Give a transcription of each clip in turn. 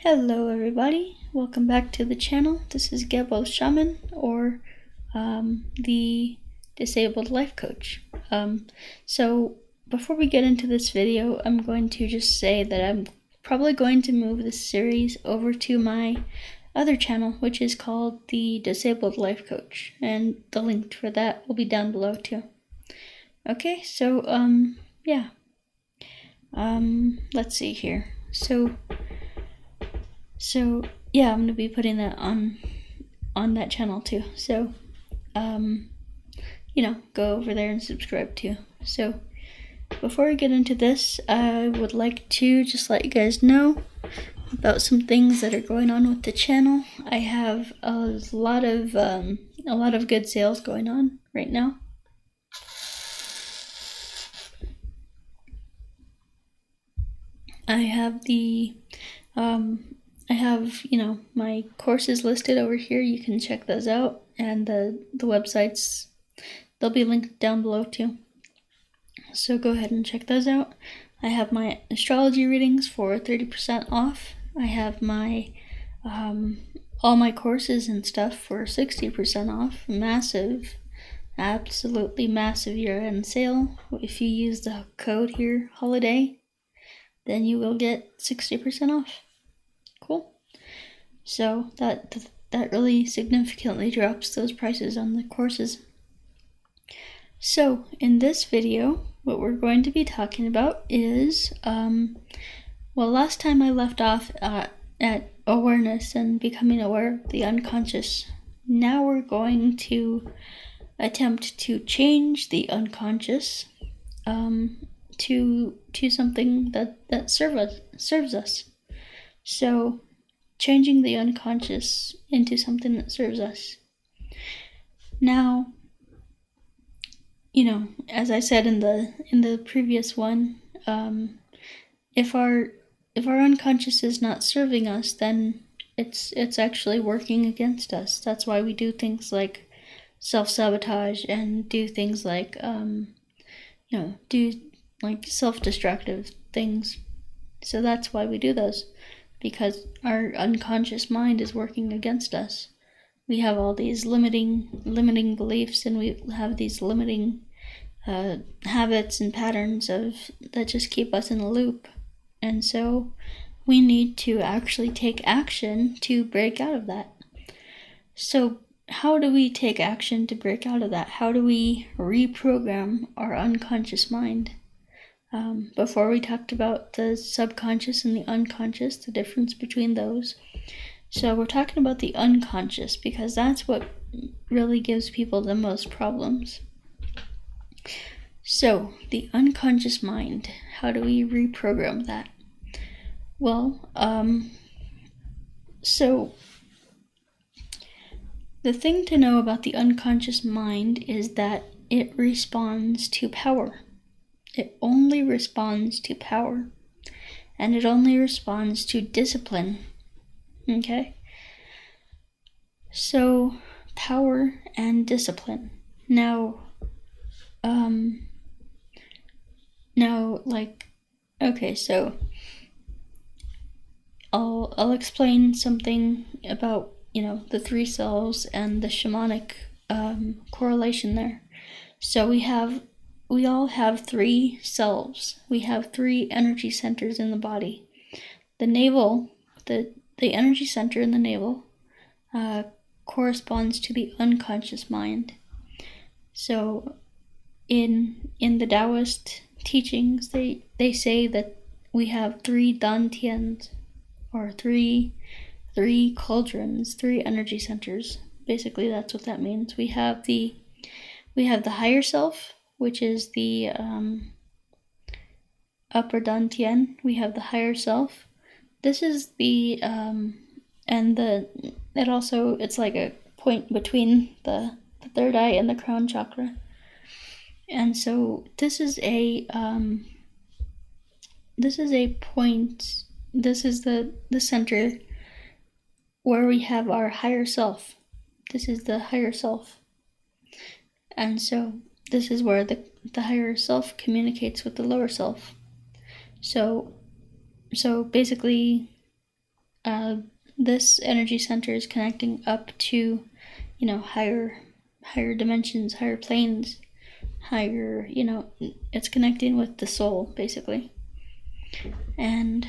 Hello everybody, welcome back to the channel. This is Gebo Shaman, or the Disabled Life Coach. So before we get into this video, I'm going to just say that I'm probably going to move this series over to my other channel, which is called the Disabled Life Coach, and the link for that will be down below too. Okay, so let's see here. So yeah, I'm gonna be putting that on that channel too. So go over there and subscribe too. So before we get into this, I would like to just let you guys know about some things that are going on with the channel. I have a lot of good sales going on right now. I have my courses listed over here. You can check those out, and the websites, they'll be linked down below too. So go ahead and check those out. I have my astrology readings for 30% off. I have my all my courses and stuff for 60% off. Massive, absolutely massive year-end sale. If you use the code here, holiday, then you will get 60% off. Cool. So that really significantly drops those prices on the courses. So in this video, what we're going to be talking about is, last time I left off at awareness and becoming aware of the unconscious. Now we're going to attempt to change the unconscious to something that serves us. So changing the unconscious into something that serves us. Now, as I said in the previous one, if our unconscious is not serving us, then it's actually working against us. That's why we do things like self-sabotage and do things like do like self-destructive things. So that's why we do those, because our unconscious mind is working against us. We have all these limiting beliefs, and we have these limiting habits and patterns that just keep us in a loop. And so we need to actually take action to break out of that. So how do we take action to break out of that? How do we reprogram our unconscious mind? Before we talked about the subconscious and the unconscious, the difference between those. So we're talking about the unconscious because that's what really gives people the most problems. So the unconscious mind, how do we reprogram that? Well, so the thing to know about the unconscious mind is that it responds to power. It only responds to power, and it only responds to discipline. Okay? So, power and discipline. Now, so I'll explain something about, the three cells and the shamanic correlation there. So we all have three selves. We have three energy centers in the body. The navel, the energy center in the navel, corresponds to the unconscious mind. So in the Taoist teachings, they say that we have three dantians, or three cauldrons, three energy centers. Basically, that's what that means. We have the higher self, which is the upper dantian. We have the higher self. This is the it's like a point between the third eye and the crown chakra. And so this is a point. This is the center where we have our higher self. This is the higher self. And so this is where the higher self communicates with the lower self. So basically, this energy center is connecting up to, higher dimensions, higher planes, higher, it's connecting with the soul, basically. And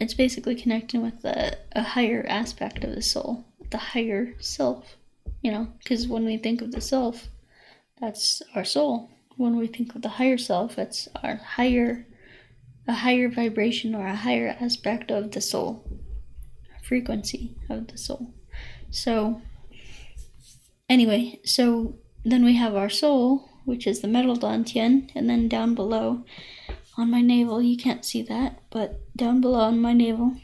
it's basically connecting with a higher aspect of the soul, the higher self, because when we think of the self, that's our soul. When we think of the higher self, it's a higher vibration or a higher aspect of the soul, frequency of the soul. So anyway, so then we have our soul, which is the metal dantian, and then down below on my navel, you can't see that, but down below on my navel,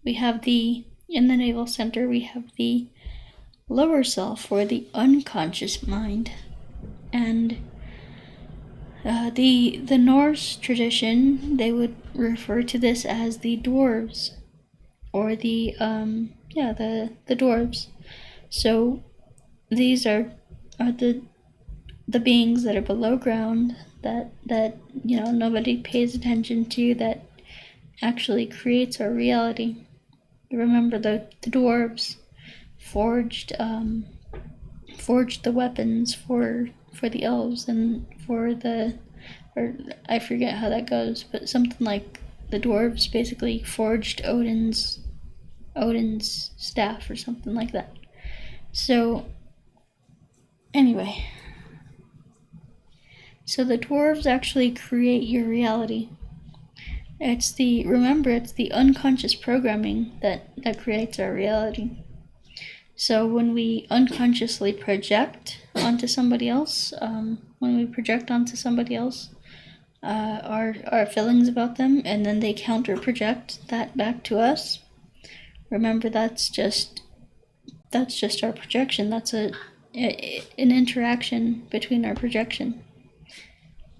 we have in the navel center, we have the lower self, or the unconscious mind. And the Norse tradition, they would refer to this as the dwarves, or the dwarves. So these are the beings that are below ground, that nobody pays attention to, that actually creates our reality. Remember, the dwarves forged the weapons for the elves, and or I forget how that goes, but something like the dwarves basically forged Odin's staff or something like that. So anyway, so the dwarves actually create your reality. It's the unconscious programming that creates our reality. So when we unconsciously project onto somebody else, our feelings about them, and then they counter project that back to us, remember, that's just our projection. That's an interaction between our projection.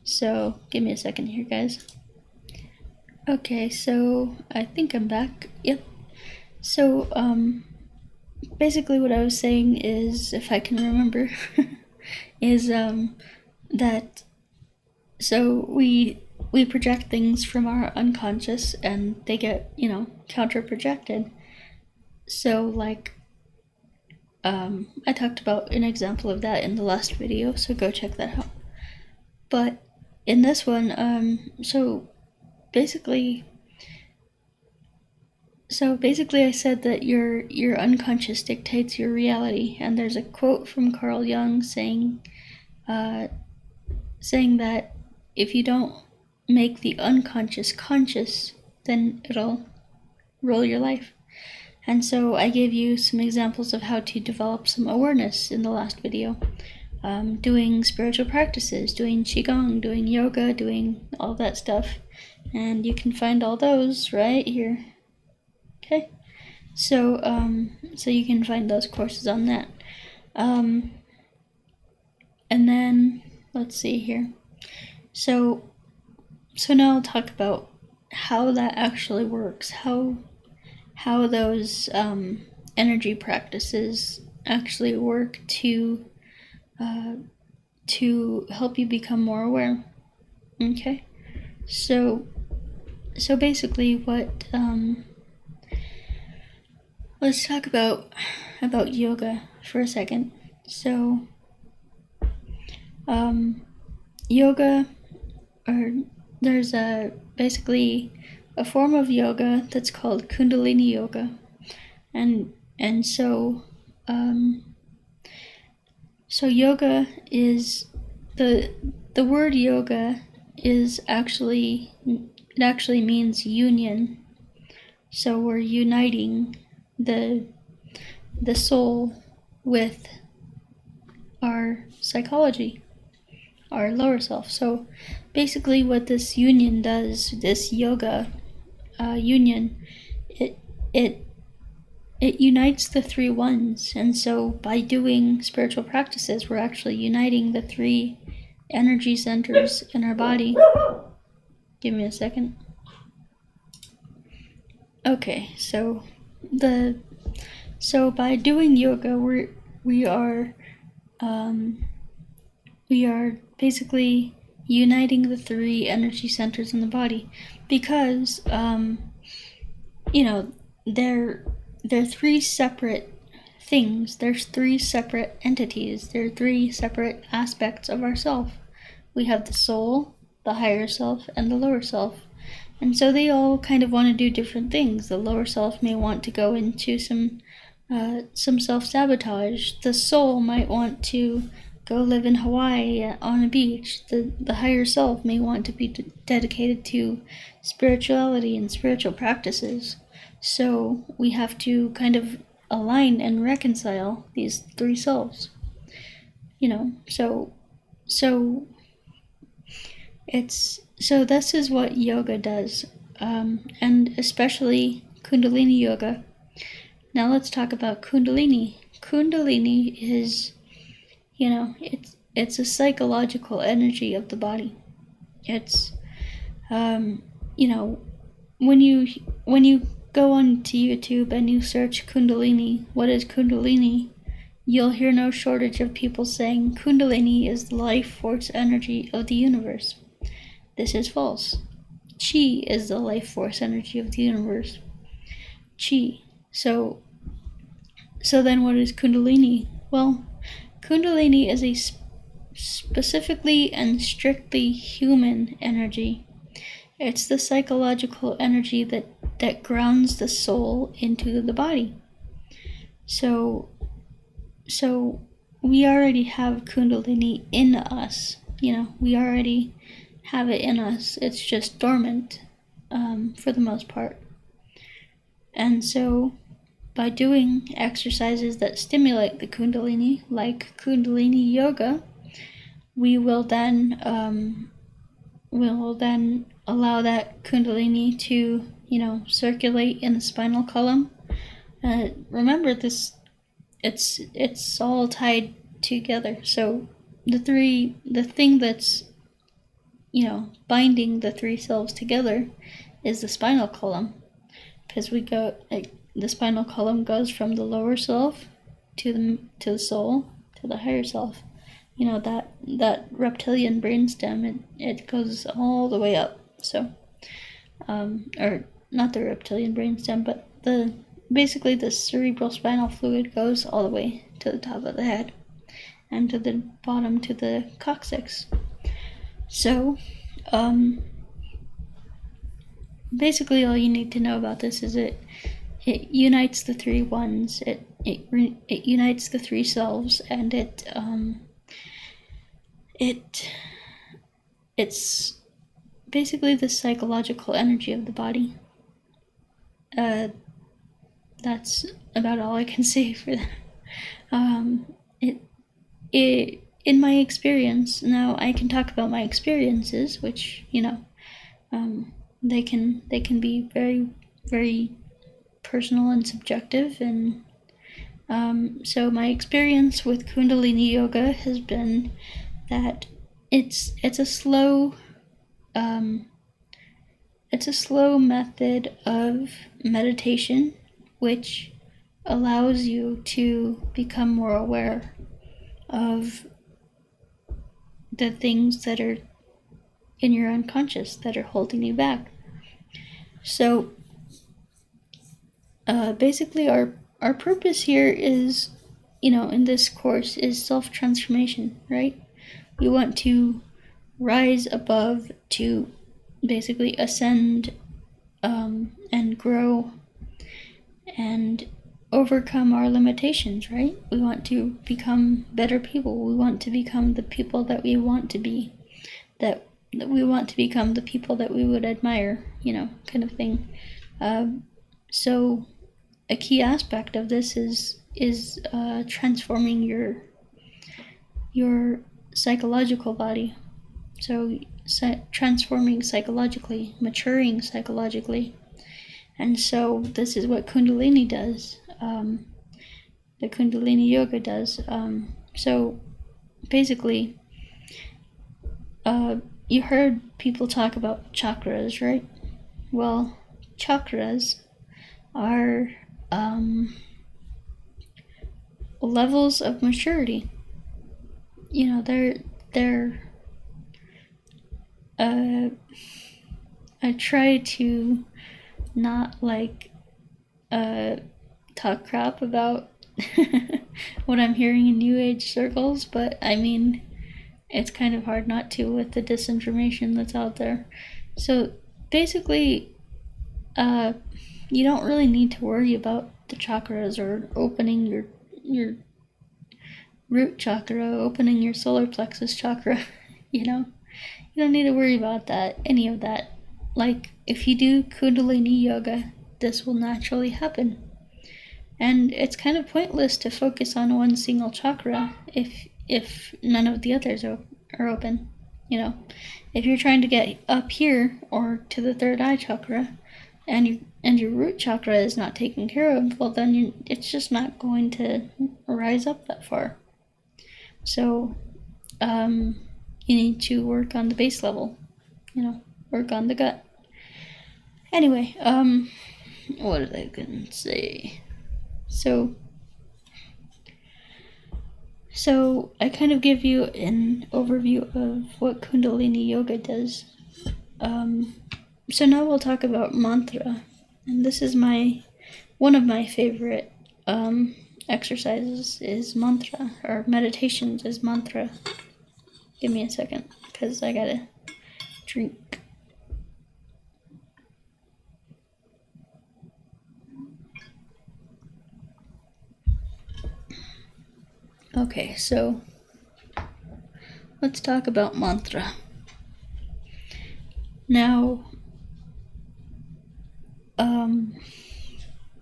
So give me a second here, guys. Okay, so I think I'm back. Yep. So basically what I was saying is, if I can remember, is that so we project things from our unconscious, and they get counter projected. So like I talked about an example of that in the last video, so go check that out. But in this one, so basically I said that your unconscious dictates your reality, and there's a quote from Carl Jung saying that if you don't make the unconscious conscious, then it'll rule your life. And so I gave you some examples of how to develop some awareness in the last video. Doing spiritual practices, doing Qigong, doing yoga, doing all that stuff. And you can find all those right here. Okay? So you can find those courses on that. And then, let's see here. So now I'll talk about how that actually works, how those energy practices actually work to help you become more aware. Okay, so basically, what let's talk about yoga for a second. So yoga, or there's basically a form of yoga that's called Kundalini Yoga, and so yoga is the word yoga is actually means union. So we're uniting the soul with our psychology, our lower self. So basically what this union does, this yoga union, it unites the three ones. And so by doing spiritual practices, we're actually uniting the three energy centers in our body. Give me a second. Okay, so by doing yoga, we are basically uniting the three energy centers in the body, because they're three separate things. There's three separate entities. There are three separate aspects of ourself. We have the soul, the higher self, and the lower self. And so they all kind of want to do different things. The lower self may want to go into some self-sabotage. The soul might want to go live in Hawaii on a beach. The higher self may want to be dedicated to spirituality and spiritual practices. So we have to kind of align and reconcile these three selves. So this is what yoga does, and especially Kundalini Yoga. Now let's talk about Kundalini. Kundalini is, it's a psychological energy of the body. It's, when you go onto YouTube and you search Kundalini, what is Kundalini? You'll hear no shortage of people saying Kundalini is the life force energy of the universe. This is false. Chi is the life force energy of the universe. Chi. So then what is Kundalini? Well, Kundalini is a specifically and strictly human energy. It's the psychological energy that grounds the soul into the body. So we already have Kundalini in us. We already have it in us. It's just dormant, for the most part. And so by doing exercises that stimulate the Kundalini, like Kundalini Yoga, we will then allow that Kundalini to, circulate in the spinal column. Remember this, it's all tied together. So the thing that's, binding the three selves together is the spinal column, because the spinal column goes from the lower self to the soul to the higher self. That reptilian brainstem, it goes all the way up. So, or not the reptilian brainstem, but basically the cerebral spinal fluid goes all the way to the top of the head and to the bottom to the coccyx. So, basically all you need to know about this is it unites the three ones. It unites the three selves, and it's basically the psychological energy of the body. That's about all I can say for that. In my experience, now I can talk about my experiences, which they can be very, very personal and subjective, and so my experience with Kundalini Yoga has been that it's a slow method of meditation which allows you to become more aware of the things that are in your unconscious that are holding you back. So basically our purpose here is, in this course, is self-transformation, right? We want to rise above, to basically ascend, and grow and overcome our limitations, right? We want to become better people. We want to become the people that we want to be, that we want to become the people that we would admire, kind of thing. So a key aspect of this is transforming your psychological body. So transforming psychologically, maturing psychologically. And so this is what Kundalini does. The Kundalini Yoga does. So basically, you heard people talk about chakras, right? Well, chakras are levels of maturity. They're I try to not talk crap about what I'm hearing in New Age circles, but I mean, it's kind of hard not to with the disinformation that's out there. So basically, you don't really need to worry about the chakras or opening your root chakra, opening your solar plexus chakra. You don't need to worry about that, any of that. Like, if you do Kundalini Yoga, this will naturally happen. And it's kind of pointless to focus on one single chakra if none of the others are open. If you're trying to get up here or to the third eye chakra, and your root chakra is not taken care of, well then it's just not going to rise up that far. So you need to work on the base level, work on the gut. Anyway, what was I gonna say? So I kind of give you an overview of what Kundalini Yoga does. So now we'll talk about mantra, and this is one of my favorite exercises is mantra, or meditations is mantra. Give me a second, because I gotta drink. Okay, so let's talk about mantra. Now,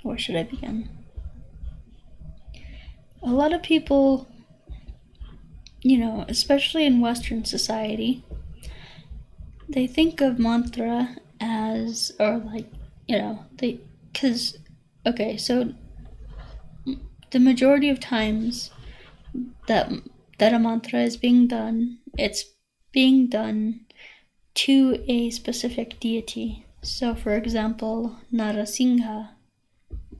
where should I begin? A lot of people, especially in Western society, they think of mantra as, or like, so the majority of times that a mantra is being done, it's being done to a specific deity. So for example, Narasimha,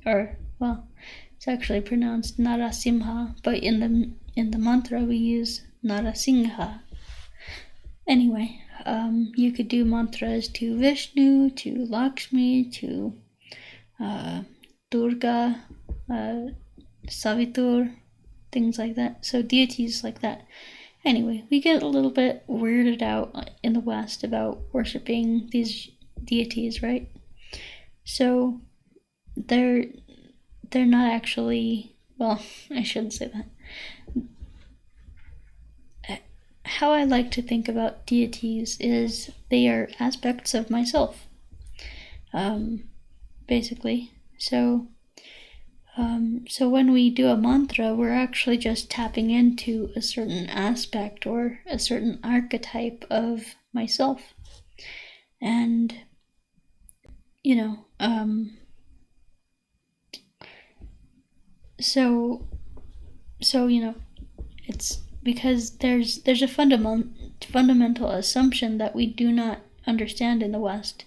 it's actually pronounced Narasimha, but in the mantra we use Narasimha. Anyway, you could do mantras to Vishnu, to Lakshmi, to Durga, Savitur, things like that. So deities like that. Anyway, we get a little bit weirded out in the West about worshipping these deities, right? So they're not actually, well, I shouldn't say that. How I like to think about deities is they are aspects of myself, basically. So when we do a mantra, we're actually just tapping into a certain aspect or a certain archetype of myself. And, so it's because there's a fundamental assumption that we do not understand in the West.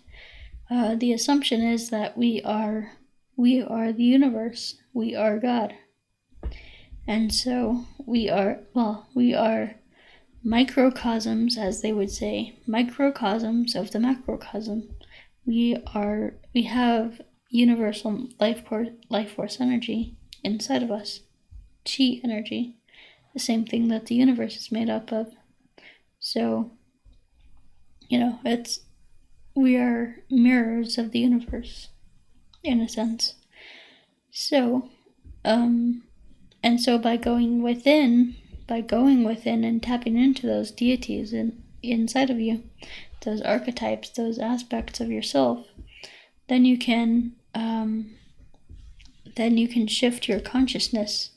The assumption is that we are the universe. We are God. And so we are microcosms, as they would say, microcosms of the macrocosm. We have universal life force energy inside of us, chi energy, the same thing that the universe is made up of. So, we are mirrors of the universe, in a sense. So, and so by going within and tapping into those deities inside of you, those archetypes, those aspects of yourself, then you can shift your consciousness.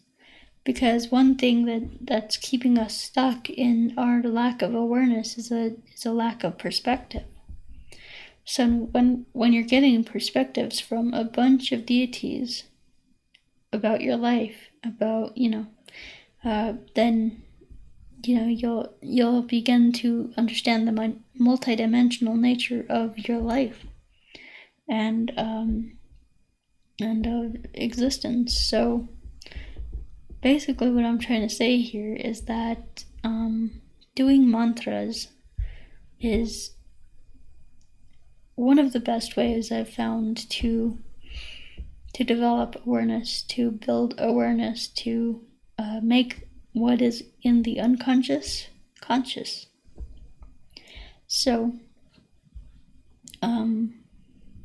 Because one thing that's keeping us stuck in our lack of awareness is a lack of perspective. So when you're getting perspectives from a bunch of deities about your life, about then you'll begin to understand the multidimensional nature of your life and of existence. So basically what I'm trying to say here is that doing mantras is one of the best ways I've found to develop awareness, to build awareness, to make what is in the unconscious conscious. So,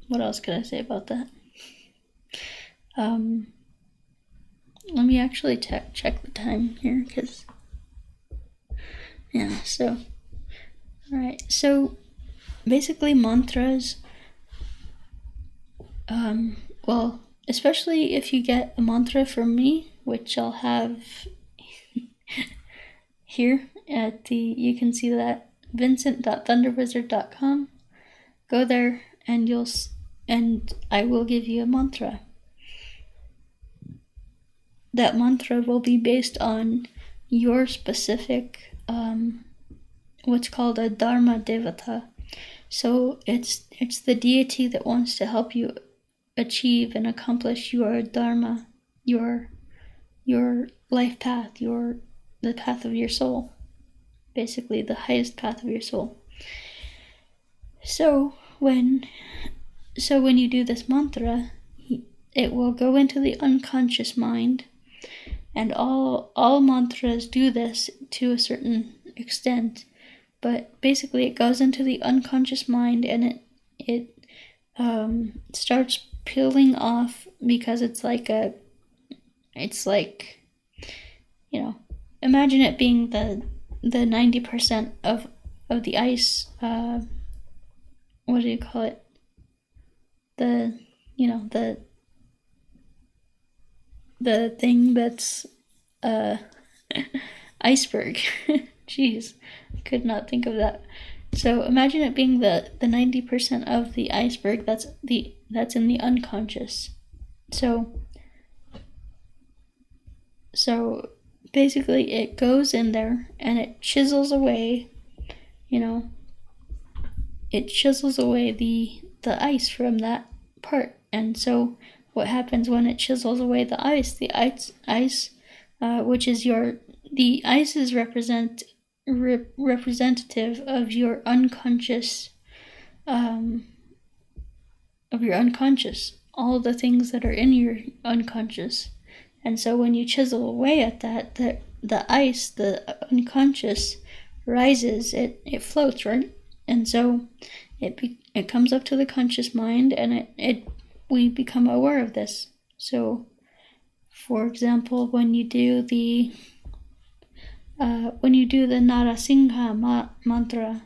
what else could I say about that? Let me actually check the time here, because, yeah, so, alright, so, basically mantras, well, especially if you get a mantra from me, which I'll have here at you can see that, vincent.thunderwizard.com. Go there and I will give you a mantra. That mantra will be based on your specific, what's called a Dharma Devata. So it's the deity that wants to help you achieve and accomplish your Dharma, your life path, the path of your soul, basically the highest path of your soul. So when you do this mantra, it will go into the unconscious mind, and all mantras do this to a certain extent, but basically it goes into the unconscious mind, and it starts peeling off, because it's like, imagine it being the 90% of the ice, what do you call it? The thing that's, iceberg. Jeez, I could not think of that. So imagine it being the 90% of the iceberg that's in the unconscious. So basically it goes in there and it chisels away, it chisels away the ice from that part. And so what happens when it chisels away the ice, which is the ice is representative of your unconscious, all the things that are in your unconscious. And so when you chisel away at that, the ice, the unconscious, rises, it floats, right? And so it comes up to the conscious mind, and we become aware of this. So, for example, when you do the Narasimha Mantra,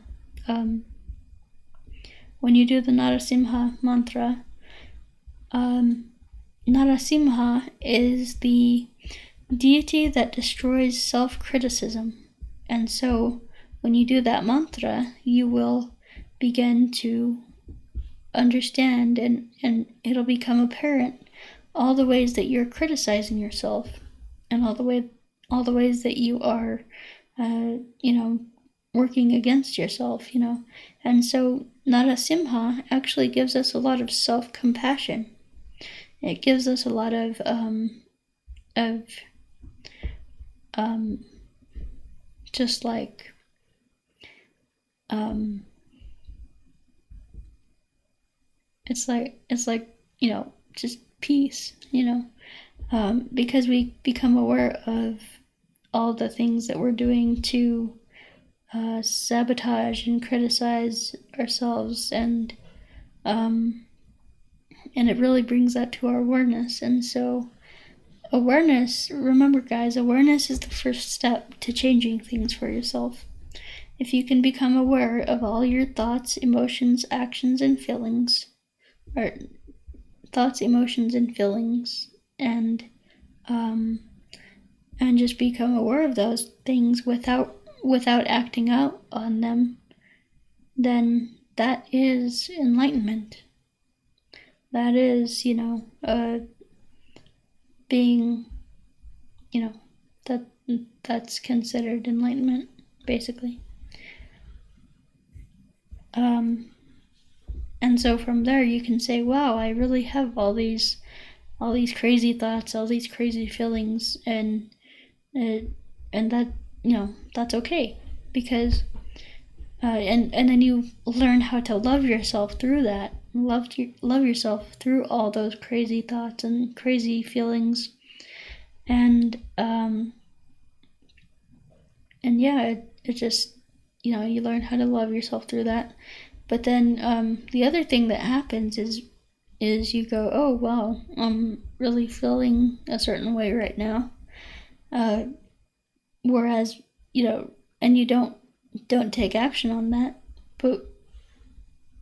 Narasimha is the deity that destroys self-criticism. And so when you do that mantra, you will begin to understand, and it'll become apparent, all the ways that you're criticizing yourself, and all the ways that you are, working against yourself, And so Narasimha actually gives us a lot of self-compassion. It gives us a lot of just like, it's like just peace, because we become aware of all the things that we're doing to sabotage and criticize ourselves, and it really brings that to our awareness. And so remember guys, awareness is the first step to changing things for yourself. If you can become aware of all your thoughts, emotions, actions, and feelings, and just become aware of those things without acting out on them, then that is enlightenment. That is, being, that's considered enlightenment, basically. And so from there you can say, wow, I really have all these crazy thoughts, all these crazy feelings, and that, that's okay, because and then you learn how to love yourself through that, love yourself through all those crazy thoughts and crazy feelings, and yeah, it just, you learn how to love yourself through that. But then the other thing that happens is you go, oh wow, I'm really feeling a certain way right now, whereas, and you don't take action on that, but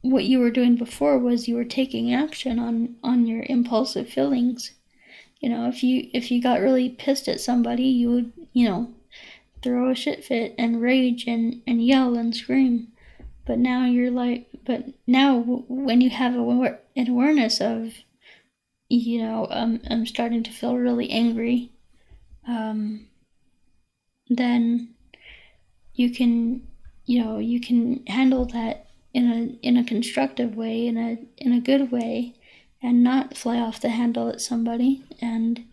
what you were doing before was you were taking action on your impulsive feelings. If you got really pissed at somebody, you would, throw a shit fit and rage and yell and scream. But now when you have an awareness of, I'm starting to feel really angry, then you can handle that in a constructive way, in a good way, and not fly off the handle at somebody, and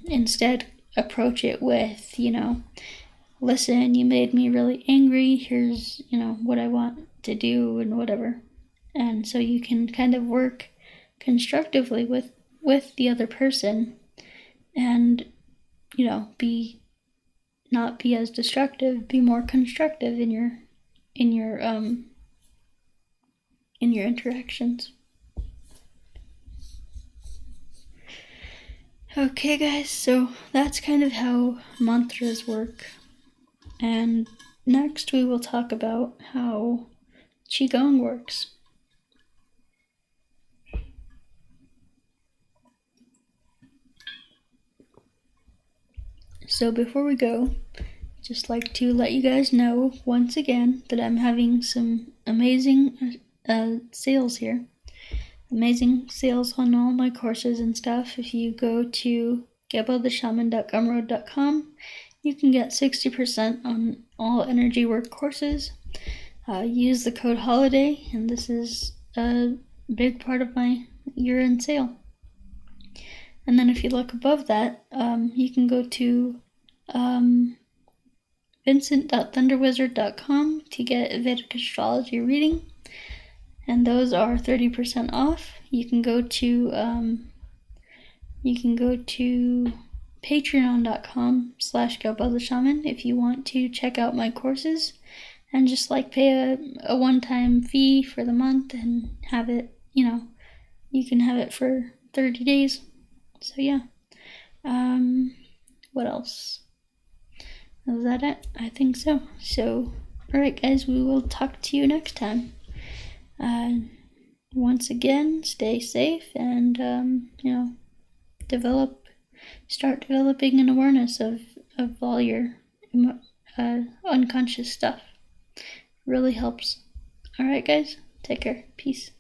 instead approach it with, listen, you made me really angry, here's, what I want to do and whatever. And so you can kind of work constructively with the other person, and, not be as destructive, be more constructive in your interactions. Okay guys, so that's kind of how mantras work. And next we will talk about how Qigong works. So before we go, just like to let you guys know once again that I'm having some amazing sales here. Amazing sales on all my courses and stuff. If you go to gebotheshaman.gumroad.com, you can get 60% on all energy work courses. Use the code HOLIDAY, and this is a big part of my year-end sale. And then if you look above that, you can go to vincent.thunderwizard.com to get a Vedic astrology reading, and those are 30% off. You can go to patreon.com/gebotheshaman if you want to check out my courses and just like pay a one-time fee for the month and have it, you can have it for 30 days. So yeah. What else? Was that it? I think so. So, alright guys, we will talk to you next time. Once again, stay safe and, start developing an awareness of all your unconscious stuff. Really helps. Alright guys, take care. Peace.